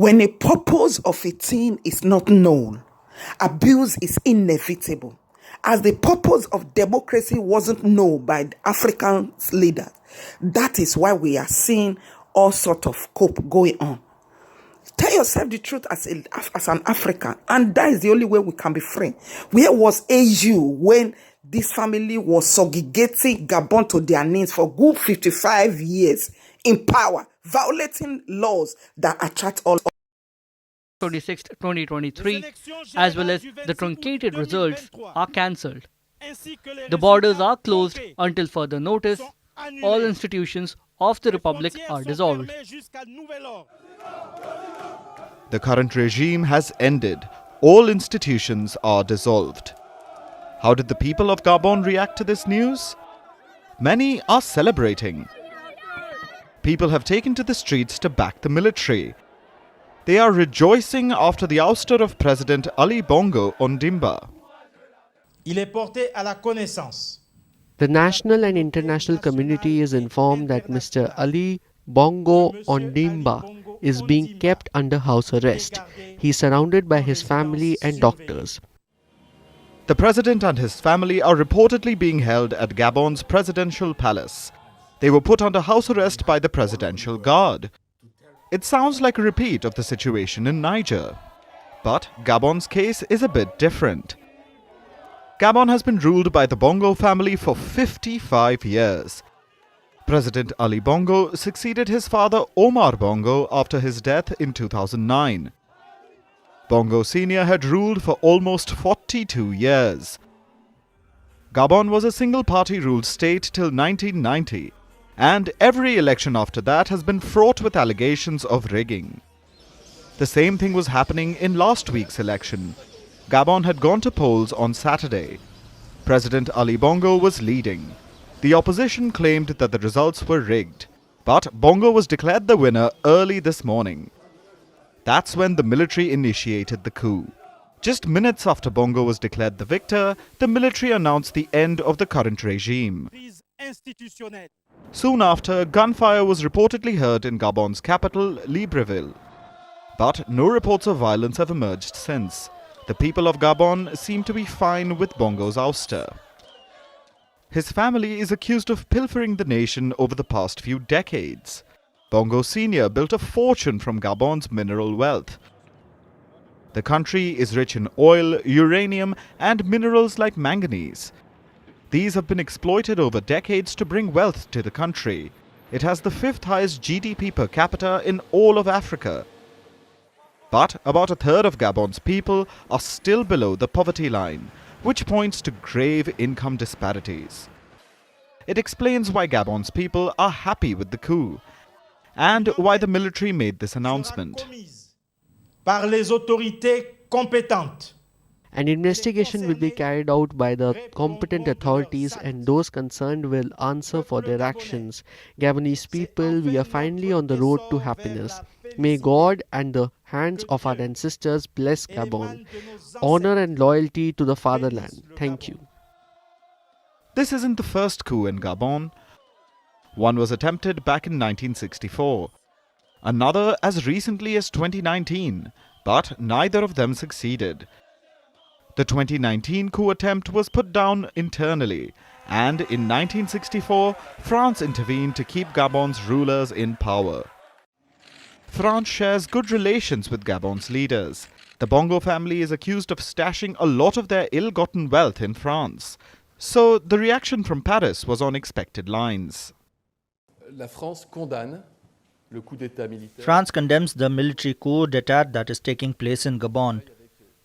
When a purpose of a thing is not known, abuse is inevitable. As the purpose of democracy wasn't known by the African leaders, that is why we are seeing all sorts of cope going on. Tell yourself the truth as an African, and that is the only way we can be free. Where was AU when this family was subjugating Gabon to their knees for good 55 years in power, violating laws that attract all 26, 2023, as well as the truncated results are cancelled. The borders are closed until further notice. All institutions of the Republic are dissolved. The current regime has ended. All institutions are dissolved. How did the people of Gabon react to this news? Many are celebrating. People have taken to the streets to back the military. They are rejoicing after the ouster of President Ali Bongo Ondimba. Il est porté à la connaissance. The national and international community is informed that Mr. Ali Bongo Ondimba is being kept under house arrest. He is surrounded by his family and doctors. The president and his family are reportedly being held at Gabon's presidential palace. They were put under house arrest by the presidential guard. It sounds like a repeat of the situation in Niger. But Gabon's case is a bit different. Gabon has been ruled by the Bongo family for 55 years. President Ali Bongo succeeded his father Omar Bongo after his death in 2009. Bongo Sr. had ruled for almost 42 years. Gabon was a single-party ruled state till 1990. And every election after that has been fraught with allegations of rigging. The same thing was happening in last week's election. Gabon had gone to polls on Saturday. President Ali Bongo was leading. The opposition claimed that the results were rigged, but Bongo was declared the winner early this morning. That's when the military initiated the coup. Just minutes after Bongo was declared the victor, the military announced the end of the current regime. Soon after, gunfire was reportedly heard in Gabon's capital, Libreville. But no reports of violence have emerged since. The people of Gabon seem to be fine with Bongo's ouster. His family is accused of pilfering the nation over the past few decades. Bongo Sr. built a fortune from Gabon's mineral wealth. The country is rich in oil, uranium, and minerals like manganese. These have been exploited over decades to bring wealth to the country. It has the 5th highest GDP per capita in all of Africa. But about a third of Gabon's people are still below the poverty line, which points to grave income disparities. It explains why Gabon's people are happy with the coup, and why the military made this announcement. Par les autorités compétentes. An investigation will be carried out by the competent authorities, and those concerned will answer for their actions. Gabonese people, we are finally on the road to happiness. May God and the hands of our ancestors bless Gabon. Honor and loyalty to the fatherland. Thank you. This isn't the first coup in Gabon. One was attempted back in 1964. Another as recently as 2019, but neither of them succeeded. The 2019 coup attempt was put down internally, and in 1964, France intervened to keep Gabon's rulers in power. France shares good relations with Gabon's leaders. The Bongo family is accused of stashing a lot of their ill-gotten wealth in France. So the reaction from Paris was on expected lines. France condemns the military coup d'état that is taking place in Gabon.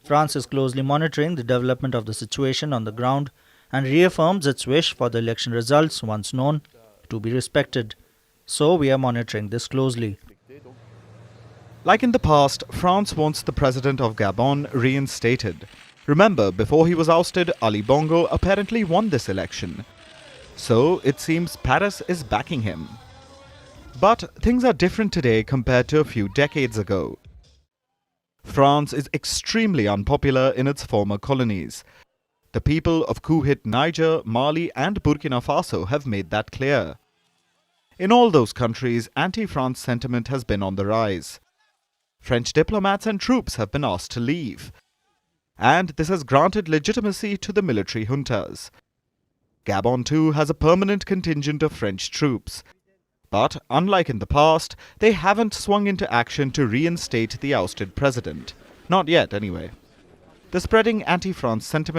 France is closely monitoring the development of the situation on the ground and reaffirms its wish for the election results, once known, to be respected. So we are monitoring this closely. Like in the past, France wants the president of Gabon reinstated. Remember, before he was ousted, Ali Bongo apparently won this election. So it seems Paris is backing him. But things are different today compared to a few decades ago. France is extremely unpopular in its former colonies. The people of coup-hit Niger, Mali and Burkina Faso have made that clear. In all those countries, anti-France sentiment has been on the rise. French diplomats and troops have been asked to leave. And this has granted legitimacy to the military juntas. Gabon too has a permanent contingent of French troops. But, unlike in the past, they haven't swung into action to reinstate the ousted president. Not yet, anyway. The spreading anti-France sentiment